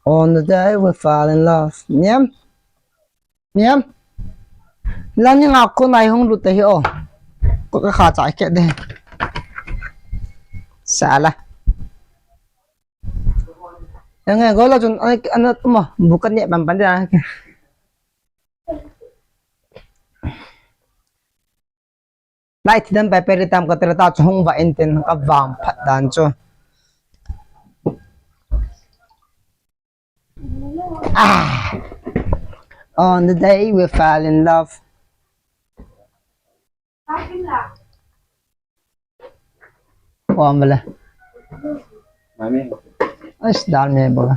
On the day we fall in love. Niam? Niam? Lan những ngọc cô này không được hiểu. Có cái khả trái kiện đây. Xả là. Yang nghe gọi là chúng anh mà bukan nhẹ bằng vấn đề này. Lại thì đâm bài peritam có thể ta chung và inten ka vàng phát đàn cho. On the day we fell in love. Ôm về là. Is dal me boga.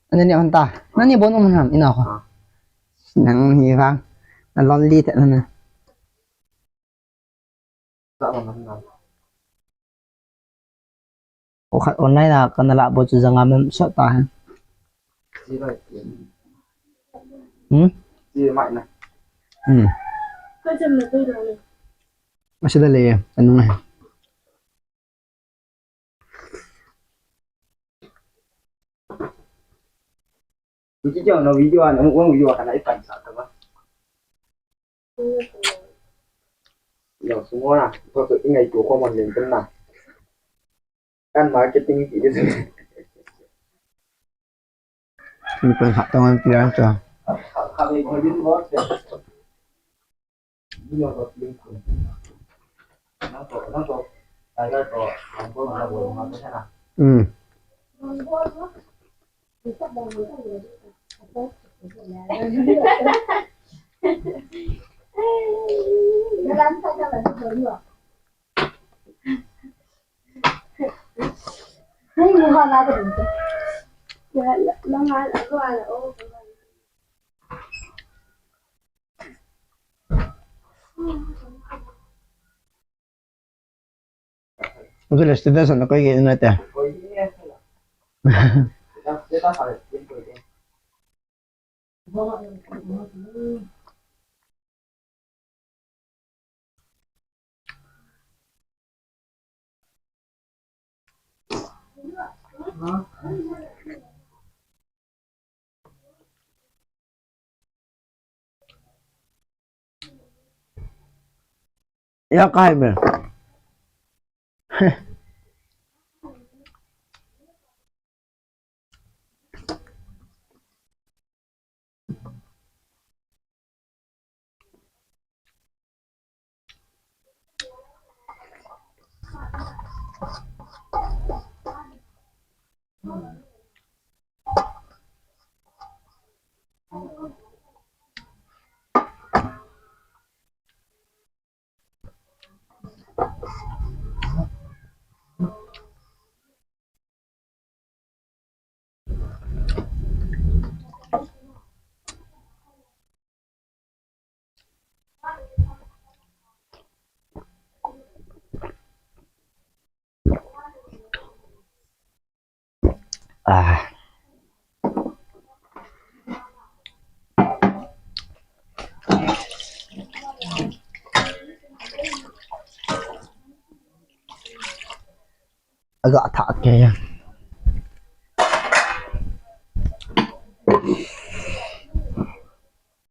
Ano ni onta? Nani bono mo nam ina ko. Nang hirang. Na lonely ta na. O khat online na kanala bo chu janga mem sa ta. Gì mạnh này. Masih dali ano na. Chỉ cho nó video nó muốn video cái này cảnh sát thôi. Yo semua lah. Kau tu ingat itu kau mana yang kena. Kan marketing itu sih. Ni pun hak tangan pilihan tu. Kalau kau jadi bos ya. Video kau link tu. Nampak. Saya kau nampak mana boleh mana sana. Mungkin lah sudah sana kau ingin nanti. Kau ini ya. Kita harus link tu. Ya kahit ba? Agak tak kaya.